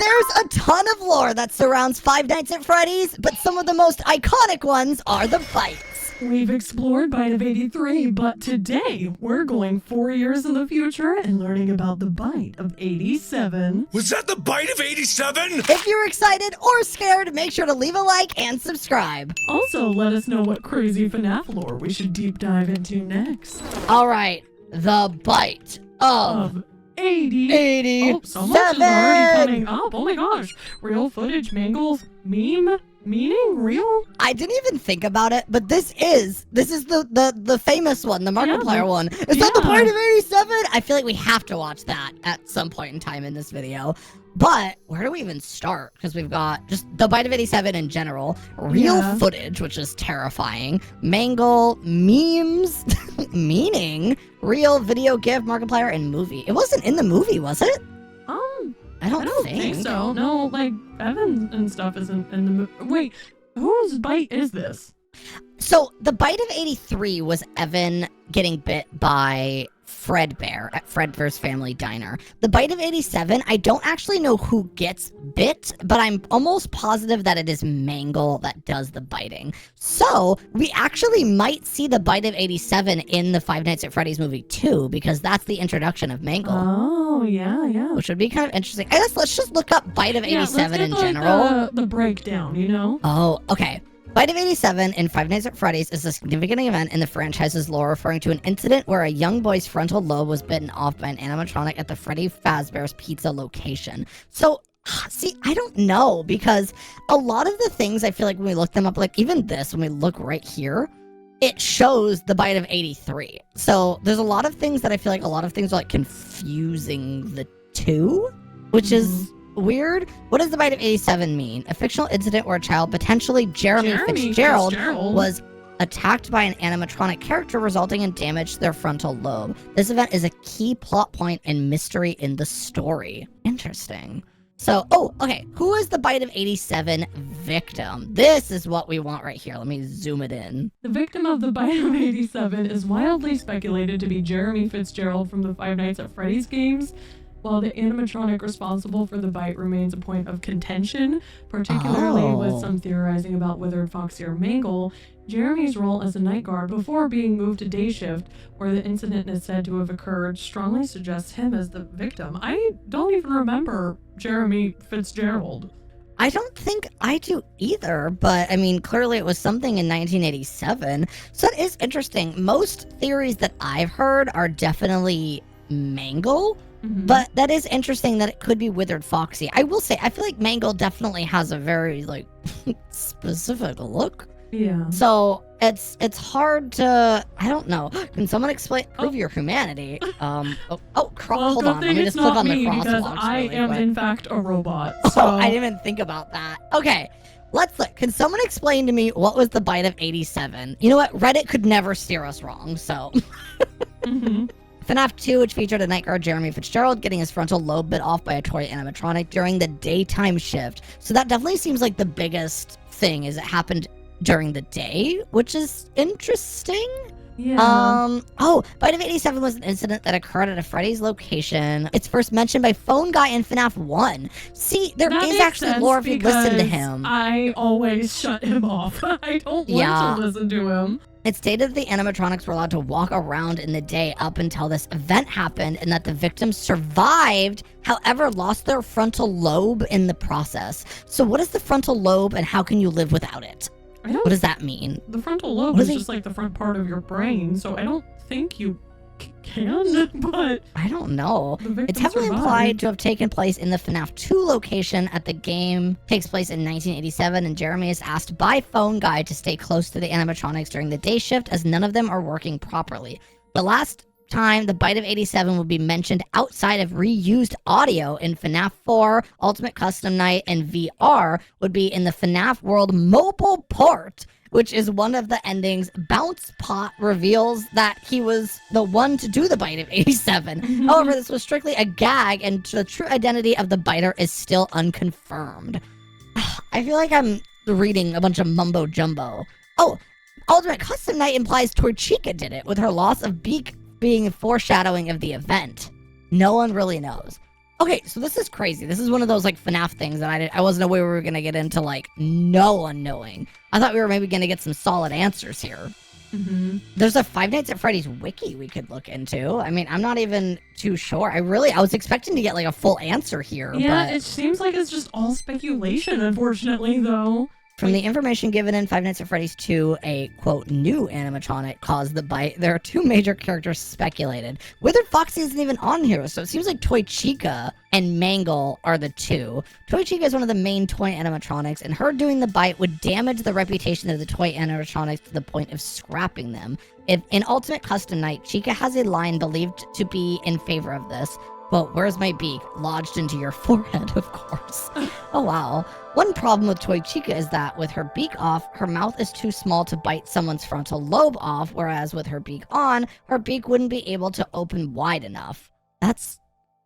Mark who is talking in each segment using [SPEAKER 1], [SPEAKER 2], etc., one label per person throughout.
[SPEAKER 1] There's a ton of lore that surrounds Five Nights at Freddy's, but some of the most iconic ones are the bites.
[SPEAKER 2] We've explored Bite of 83, but today we're going 4 years in the future and learning about the Bite of 87.
[SPEAKER 3] Was that the Bite of 87?
[SPEAKER 1] If you're excited or scared, make sure to leave a like and subscribe.
[SPEAKER 2] Also, let us know what crazy FNAF lore we should deep dive into next.
[SPEAKER 1] All right, the Bite of
[SPEAKER 2] 80. Oh, so much is already coming up. Oh my gosh. Real footage, mangles, meaning real?
[SPEAKER 1] I didn't even think about it, but this is the famous one, the Markiplier one. Is that the Bite of 87? I feel like we have to watch that at some point in time in this video. But where do we even start? Because we've got just the Bite of 87 in general, real footage, which is terrifying, mangle, memes, meaning, real video GIF, Markiplier, and movie. It wasn't in the movie, was it? I don't think
[SPEAKER 2] so. No, like, Evan and stuff isn't in the movie. Wait, whose bite is this?
[SPEAKER 1] So, the Bite of 83 was Evan getting bit by Fredbear at Fredbear's Family Diner. The Bite of 87, I don't actually know who gets bit, but I'm almost positive that it is Mangle that does the biting. So, we actually might see the Bite of 87 in the Five Nights at Freddy's movie too, because that's the introduction of Mangle.
[SPEAKER 2] Oh, yeah.
[SPEAKER 1] Which would be kind of interesting. I guess let's just look up Bite of 87 in general.
[SPEAKER 2] The breakdown, you know?
[SPEAKER 1] Oh, okay. Bite of 87 in Five Nights at Freddy's is a significant event in the franchise's lore, referring to an incident where a young boy's frontal lobe was bitten off by an animatronic at the Freddy Fazbear's Pizza location. So, see, I don't know, because a lot of the things I feel like when we look them up, like even this, when we look right here, it shows the Bite of 83. So there's a lot of things that I feel like a lot of things are like confusing the two, which is weird. What does the Bite of 87 mean? A fictional incident where a child, potentially Jeremy Fitzgerald, was attacked by an animatronic character, resulting in damage to their frontal lobe. This event is a key plot point and mystery in the story. Interesting. So, okay. Who is the Bite of 87 victim? This is what we want right here. Let me zoom it in.
[SPEAKER 2] The victim of the Bite of 87 is wildly speculated to be Jeremy Fitzgerald from the Five Nights at Freddy's games. While the animatronic responsible for the bite remains a point of contention, particularly with some theorizing about Withered Foxy or Mangle, Jeremy's role as a night guard before being moved to day shift, where the incident is said to have occurred, strongly suggests him as the victim. I don't even remember Jeremy Fitzgerald.
[SPEAKER 1] I don't think I do either, but I mean, clearly it was something in 1987. So that is interesting. Most theories that I've heard are definitely Mangle. But that is interesting that it could be Withered Foxy. I will say, I feel like Mangle definitely has a very, like, specific look.
[SPEAKER 2] Yeah.
[SPEAKER 1] So, it's hard to, I don't know. Can someone prove your humanity? Hold on. Let me just click on the crosswalks
[SPEAKER 2] because I am, in fact, a robot. So.
[SPEAKER 1] Oh, I didn't even think about that. Okay. Let's look. Can someone explain to me what was the Bite of 87? You know what? Reddit could never steer us wrong, so. FNAF 2, which featured a night guard, Jeremy Fitzgerald, getting his frontal lobe bit off by a toy animatronic during the daytime shift. So that definitely seems like the biggest thing, is it happened during the day, which is interesting.
[SPEAKER 2] Yeah.
[SPEAKER 1] Bite of 87 was an incident that occurred at a Freddy's location. It's first mentioned by Phone Guy in FNAF 1. See, there is actually lore if you listen to him.
[SPEAKER 2] I always shut him off. I don't want to listen to him.
[SPEAKER 1] It stated that the animatronics were allowed to walk around in the day up until this event happened, and that the victims survived, however, lost their frontal lobe in the process. So what is the frontal lobe, and how can you live without it? What does that mean?
[SPEAKER 2] The frontal lobe is just like the front part of your brain, so I don't think you can, but...
[SPEAKER 1] I don't know. It's heavily implied to have taken place in the FNAF 2 location at the game. Takes place in 1987, and Jeremy is asked by Phone Guy to stay close to the animatronics during the day shift, as none of them are working properly. The last time the Bite of 87 would be mentioned outside of reused audio in FNAF 4, Ultimate Custom Night, and VR would be in the FNAF World mobile port, which is one of the endings. Bounce Pot reveals that he was the one to do the Bite of 87. However, this was strictly a gag, and the true identity of the biter is still unconfirmed. I feel like I'm reading a bunch of mumbo jumbo. Ultimate Custom Night implies Torchica did it, with her loss of beak being a foreshadowing of the event. No one really knows. Okay, so this is crazy. This is one of those like FNAF things that I wasn't aware we were gonna get into like no one knowing. I thought we were maybe gonna get some solid answers here. There's a Five Nights at Freddy's wiki we could look into. I mean, I'm not even too sure. I was expecting to get like a full answer here.
[SPEAKER 2] Yeah,
[SPEAKER 1] but
[SPEAKER 2] it seems like it's just all speculation, unfortunately, though.
[SPEAKER 1] from the information given in Five Nights at Freddy's 2, a quote new animatronic caused the bite. There are two major characters speculated. Withered Foxy isn't even on here, so it seems like Toy Chica and Mangle are the two. Toy Chica is one of the main toy animatronics, and her doing the bite would damage the reputation of the toy animatronics to the point of scrapping them. In Ultimate Custom Night, Chica has a line believed to be in favor of this. Quote, "Where's my beak? Lodged into your forehead, of course." Oh, wow. One problem with Toy Chica is that with her beak off, her mouth is too small to bite someone's frontal lobe off, whereas with her beak on, her beak wouldn't be able to open wide enough. That's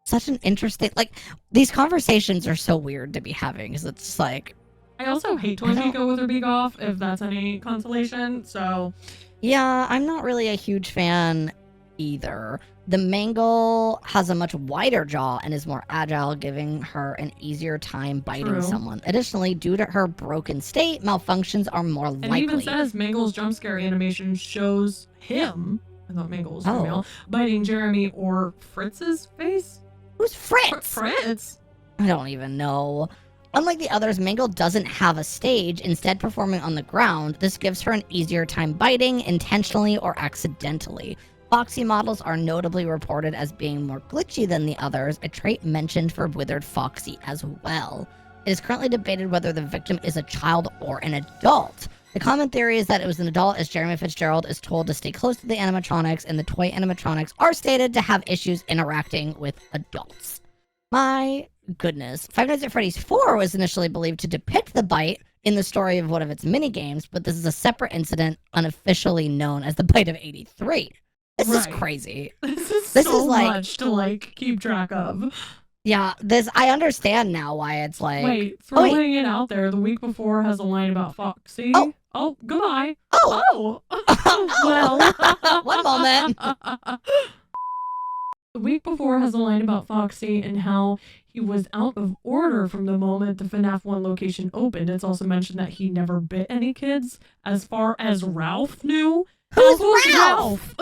[SPEAKER 1] such an interesting... Like, these conversations are so weird to be having, because it's like...
[SPEAKER 2] I also hate Toy Chica with her beak off, if that's any consolation, so...
[SPEAKER 1] Yeah, I'm not really a huge fan either. The Mangle has a much wider jaw and is more agile, giving her an easier time biting someone. Additionally, due to her broken state, malfunctions are more likely.
[SPEAKER 2] And it even says Mangle's jump scare animation shows him, I thought Mangle was female, biting Jeremy or Fritz's face?
[SPEAKER 1] Who's Fritz?
[SPEAKER 2] Fritz?
[SPEAKER 1] I don't even know. Unlike the others, Mangle doesn't have a stage, instead performing on the ground. This gives her an easier time biting, intentionally or accidentally. Foxy models are notably reported as being more glitchy than the others, a trait mentioned for Withered Foxy as well. It is currently debated whether the victim is a child or an adult. The common theory is that it was an adult, as Jeremy Fitzgerald is told to stay close to the animatronics, and the toy animatronics are stated to have issues interacting with adults. My goodness. Five Nights at Freddy's 4 was initially believed to depict the bite in the story of one of its minigames, but this is a separate incident unofficially known as the Bite of 83. This is crazy.
[SPEAKER 2] This is like, much to like keep track of.
[SPEAKER 1] Yeah, I understand now why it's like...
[SPEAKER 2] Wait, throwing it out there, the week before has a line about Foxy. Oh, goodbye.
[SPEAKER 1] Oh.
[SPEAKER 2] Well.
[SPEAKER 1] One moment.
[SPEAKER 2] The week before has a line about Foxy and how he was out of order from the moment the FNAF 1 location opened. It's also mentioned that he never bit any kids, as far as Ralph knew.
[SPEAKER 1] Who's Ralph?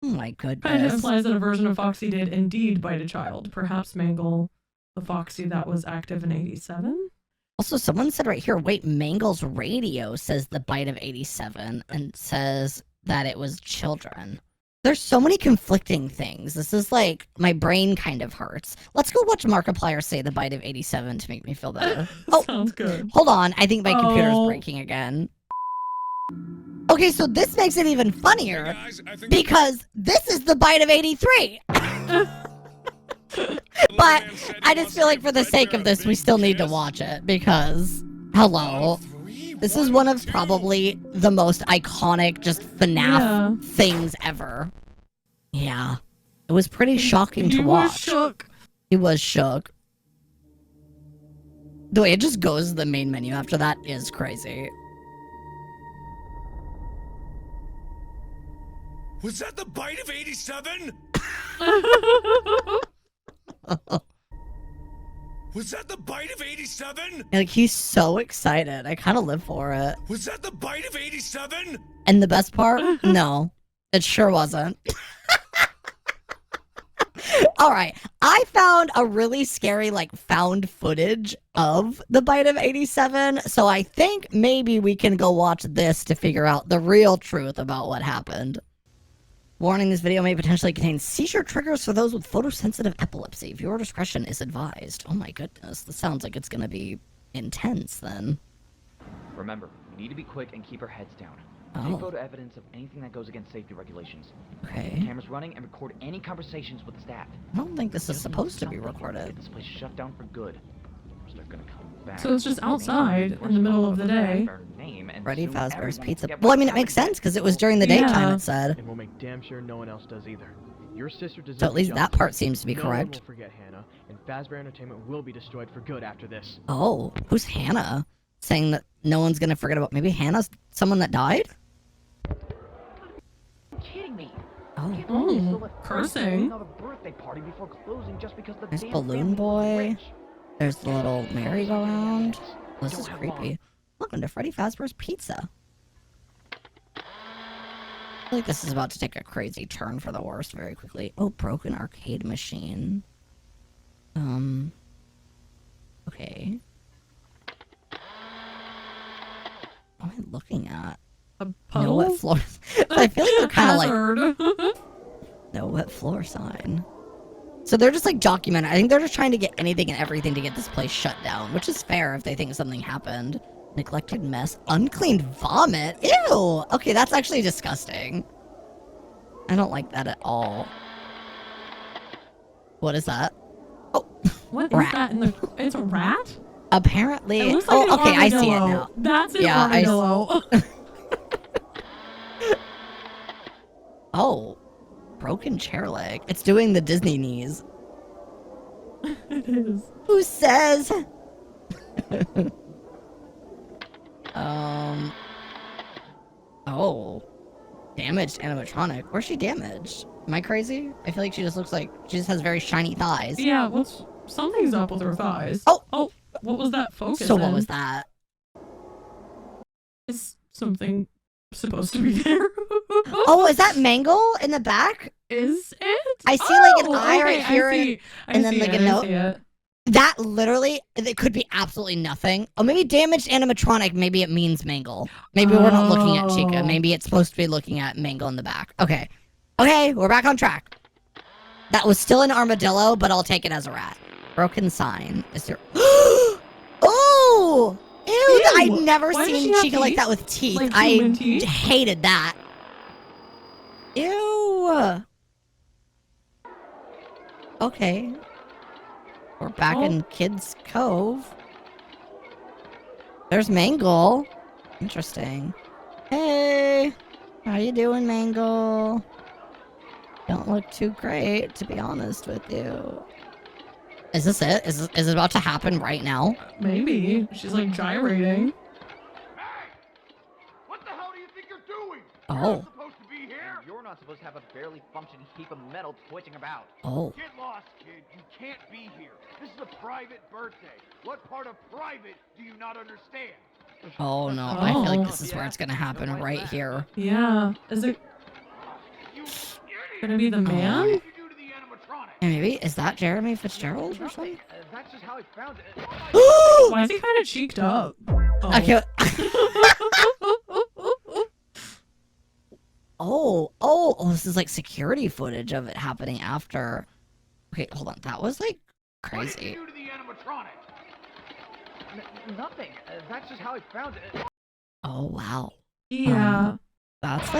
[SPEAKER 1] Oh my goodness.
[SPEAKER 2] Kind of implies that a version of Foxy did indeed bite a child. Perhaps Mangle, the Foxy that was active in 87?
[SPEAKER 1] Also, someone said right here, wait, Mangle's radio says the Bite of 87 and says that it was children. There's so many conflicting things. This is like, my brain kind of hurts. Let's go watch Markiplier say the Bite of 87 to make me feel better.
[SPEAKER 2] Sounds good.
[SPEAKER 1] Hold on, I think my computer's breaking again. Okay, so this makes it even funnier, because this is the Bite of 83. But I just feel like for the sake of this, we still need to watch it, because, hello, this is one of probably the most iconic just FNAF things ever. Yeah, it was pretty shocking to watch.
[SPEAKER 2] He was shook.
[SPEAKER 1] He was shook. The way it just goes to the main menu after that is crazy.
[SPEAKER 3] Was that the Bite of 87? Was that the Bite of 87?
[SPEAKER 1] Like, he's so excited. I kind of live for it.
[SPEAKER 3] Was that the Bite of 87?
[SPEAKER 1] And the best part? No, it sure wasn't. All right, I found a really scary, like, found footage of the Bite of 87, so I think maybe we can go watch this to figure out the real truth about what happened. Warning, this video may potentially contain seizure triggers for those with photosensitive epilepsy. Viewer discretion is advised. Oh my goodness, this sounds like it's gonna be intense then.
[SPEAKER 4] Remember, we need to be quick and keep our heads down. Take photo evidence of anything that goes against safety regulations.
[SPEAKER 1] Okay.
[SPEAKER 4] Keep cameras running and record any conversations with the staff.
[SPEAKER 1] I don't think this is supposed to be recorded.
[SPEAKER 4] Get this place shut down for good. They're gonna come back.
[SPEAKER 2] So it's just outside in the middle of the day.
[SPEAKER 1] Freddy Fazbear's Pizza. Well, I mean, it makes sense because it was during the daytime, it said.
[SPEAKER 5] And we'll make damn sure no one else does either. Your sister deserves
[SPEAKER 1] So at least that part seems to be correct.
[SPEAKER 5] No one will forget Hannah, and Fazbear Entertainment will be destroyed for good after this.
[SPEAKER 1] Oh, who's Hannah? Saying that no one's gonna forget about... Maybe Hannah's someone that died?
[SPEAKER 4] Kidding me. Can't believe they still
[SPEAKER 2] Oh,
[SPEAKER 4] let
[SPEAKER 2] cursing.
[SPEAKER 4] Freddy throw a birthday party before closing just because the
[SPEAKER 1] There's
[SPEAKER 4] damn
[SPEAKER 1] Balloon
[SPEAKER 4] family was
[SPEAKER 1] Boy.
[SPEAKER 4] rich.
[SPEAKER 1] There's the little merry-go-round. This
[SPEAKER 4] Don't
[SPEAKER 1] is
[SPEAKER 4] have
[SPEAKER 1] creepy.
[SPEAKER 4] long.
[SPEAKER 1] Welcome to Freddy Fazbear's Pizza. I feel like this is about to take a crazy turn for the worse very quickly. Oh, broken arcade machine. Okay. What am I looking at?
[SPEAKER 2] A
[SPEAKER 1] No
[SPEAKER 2] puddle?
[SPEAKER 1] wet floor. I feel like they're kind of like
[SPEAKER 2] Hazard.
[SPEAKER 1] no wet floor sign. So they're just like documenting. I think they're just trying to get anything and everything to get this place shut down, which is fair if they think something happened. Neglected mess, uncleaned vomit. Ew. Okay, that's actually disgusting. I don't like that at all. What is that? Oh,
[SPEAKER 2] What is
[SPEAKER 1] rat.
[SPEAKER 2] that in the... It's a rat?
[SPEAKER 1] Apparently.
[SPEAKER 2] It looks like an
[SPEAKER 1] okay, I see it
[SPEAKER 2] armadillo.
[SPEAKER 1] now.
[SPEAKER 2] That's an
[SPEAKER 1] Yeah,
[SPEAKER 2] armadillo.
[SPEAKER 1] Oh, broken chair leg. It's doing the Disney knees.
[SPEAKER 2] It is.
[SPEAKER 1] Who says? Oh. Damaged animatronic. Where's she damaged? Am I crazy? I feel like she just looks like she just has very shiny thighs.
[SPEAKER 2] Yeah, something's up with her thighs.
[SPEAKER 1] Oh,
[SPEAKER 2] what was that focus
[SPEAKER 1] so what
[SPEAKER 2] in?
[SPEAKER 1] was that?
[SPEAKER 2] Is something supposed to be there?
[SPEAKER 1] Oh, is that Mangle in the back?
[SPEAKER 2] Is it?
[SPEAKER 1] I see like an eye right
[SPEAKER 2] okay,
[SPEAKER 1] here,
[SPEAKER 2] I see.
[SPEAKER 1] and then like a note.
[SPEAKER 2] I see it.
[SPEAKER 1] That literally, it could be absolutely nothing. Oh, maybe damaged animatronic. Maybe it means Mangle. Maybe we're not looking at Chica.
[SPEAKER 2] Oh.
[SPEAKER 1] Maybe it's supposed to be looking at Mangle in the back. Okay. Okay, we're back on track. That was still an armadillo, but I'll take it as a rat. Broken sign. Is there... Oh! Ew, I'd never
[SPEAKER 2] Why does she
[SPEAKER 1] seen
[SPEAKER 2] have
[SPEAKER 1] Chica like
[SPEAKER 2] teeth?
[SPEAKER 1] that with teeth.
[SPEAKER 2] Like
[SPEAKER 1] I
[SPEAKER 2] human teeth?
[SPEAKER 1] hated that. Ew. Okay. We're back in Kids Cove. There's Mangle. Interesting. Hey, how you doing, Mangle? Don't look too great, to be honest with you. Is this it? Is it about to happen right now?
[SPEAKER 2] Maybe. She's like gyrating.
[SPEAKER 3] What the hell do you think you're doing?
[SPEAKER 1] Oh.
[SPEAKER 3] You're not supposed to be here.
[SPEAKER 4] And you're not supposed to have a barely functioning heap of metal twitching about.
[SPEAKER 1] Oh.
[SPEAKER 3] Get lost, kid. You can't be here. This is a private birthday. What part of private do you not understand?
[SPEAKER 1] Oh no, I feel like
[SPEAKER 2] Oh.
[SPEAKER 1] this is where it's gonna happen right here.
[SPEAKER 2] Yeah. Is it
[SPEAKER 3] You
[SPEAKER 2] gonna be the
[SPEAKER 3] What
[SPEAKER 2] man?
[SPEAKER 3] did you do to the animatronic?
[SPEAKER 1] And maybe, is that Jeremy Fitzgerald or something?
[SPEAKER 4] That's just how I found it.
[SPEAKER 2] Why is he kind of cheeked up? Oh.
[SPEAKER 1] Okay. Oh, this is like security footage of it happening after. Okay, hold on. That was like
[SPEAKER 3] What did
[SPEAKER 1] crazy.
[SPEAKER 3] you do to the animatronic?
[SPEAKER 4] Nothing. That's just how I found it.
[SPEAKER 1] Oh, wow.
[SPEAKER 2] Yeah.
[SPEAKER 1] That's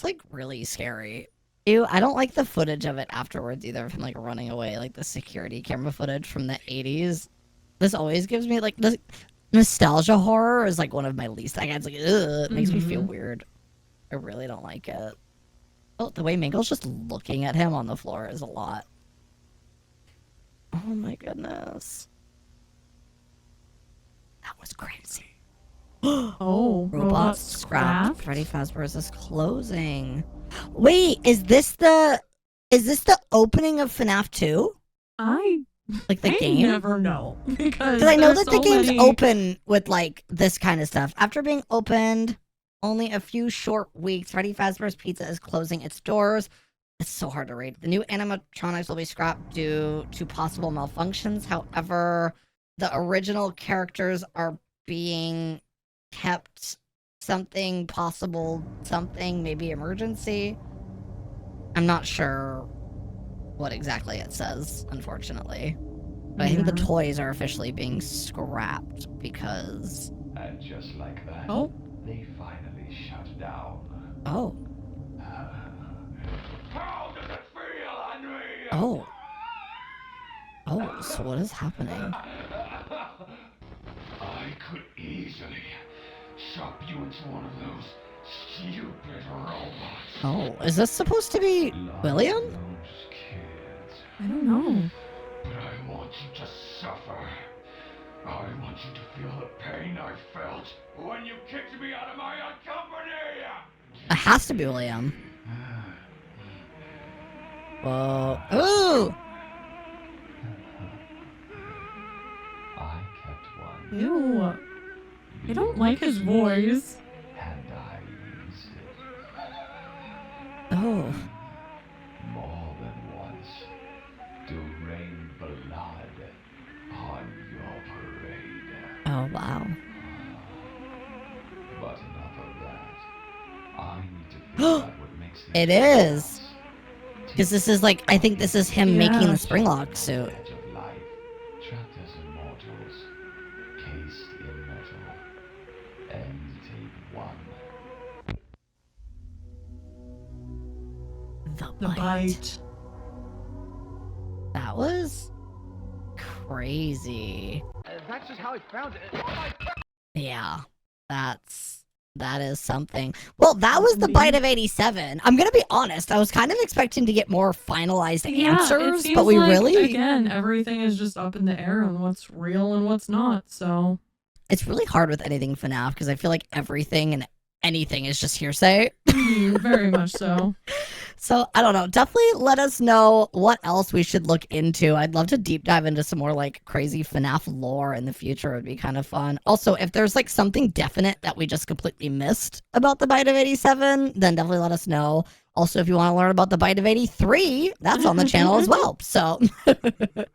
[SPEAKER 1] like really scary. Ew, I don't like the footage of it afterwards either, of him like running away, like the security camera footage from the 80s. This always gives me like the nostalgia horror is like one of my least. Like it's like, ugh, it makes me feel weird. I really don't like it. Oh, the way Mangle's just looking at him on the floor is a lot. Oh my goodness. That was crazy.
[SPEAKER 2] Oh,
[SPEAKER 1] Robots scrapped. Freddy Fazbear's is closing. Wait, is this the opening of FNAF 2? Like the
[SPEAKER 2] I
[SPEAKER 1] game?
[SPEAKER 2] never know
[SPEAKER 1] Because I know
[SPEAKER 2] there's
[SPEAKER 1] that the
[SPEAKER 2] so
[SPEAKER 1] game's
[SPEAKER 2] many-
[SPEAKER 1] open with like this kind of stuff. After being opened only a few short weeks, Freddy Fazbear's Pizza is closing its doors. It's so hard to read. The new animatronics will be scrapped due to possible malfunctions. However, the original characters are being kept. Something possible, something, maybe emergency. I'm not sure what exactly it says, unfortunately. But I think the toys are officially being scrapped because...
[SPEAKER 6] And just like that, they finally shut down.
[SPEAKER 1] Oh.
[SPEAKER 6] How does it feel, Henry?
[SPEAKER 1] Oh. Oh, so what is happening?
[SPEAKER 6] I could easily chop you into one of those stupid robots.
[SPEAKER 1] Oh, is this supposed to be William?
[SPEAKER 6] Those kids.
[SPEAKER 2] I don't know.
[SPEAKER 6] But I want you to suffer. I want you to feel the pain I felt when you kicked me out of my own company.
[SPEAKER 1] It has to be William. Whoa. Ooh!
[SPEAKER 6] I kept one.
[SPEAKER 2] Ew. I don't like his voice.
[SPEAKER 6] And I used it
[SPEAKER 1] Oh.
[SPEAKER 6] more than once to rain blood on your parade.
[SPEAKER 1] Oh, wow.
[SPEAKER 6] But enough of that. I need to figure out what makes these
[SPEAKER 1] It is.
[SPEAKER 6] robots
[SPEAKER 1] Because this is like, I think this is him making the Springlock suit.
[SPEAKER 6] edge of life, trapped as immortals, cased in metal. End tape 1.
[SPEAKER 1] The
[SPEAKER 2] The bite.
[SPEAKER 1] That was crazy.
[SPEAKER 3] That's just how I found it. Oh my
[SPEAKER 1] Yeah, that is something. Well, that was the bite of 87. I'm gonna be honest, I was kind of expecting to get more finalized
[SPEAKER 2] Yeah, it
[SPEAKER 1] answers,
[SPEAKER 2] seems
[SPEAKER 1] but we
[SPEAKER 2] like,
[SPEAKER 1] really
[SPEAKER 2] again, everything is just up in the air on what's real and what's not. So
[SPEAKER 1] it's really hard with anything FNAF because I feel like everything and anything is just hearsay.
[SPEAKER 2] very much so.
[SPEAKER 1] So I don't know. Definitely let us know what else we should look into. I'd love to deep dive into some more like crazy FNAF lore in the future. It would be kind of fun. Also, if there's like something definite that we just completely missed about the Bite of 87, then definitely let us know. Also, if you want to learn about the Bite of 83, that's on the channel as well. So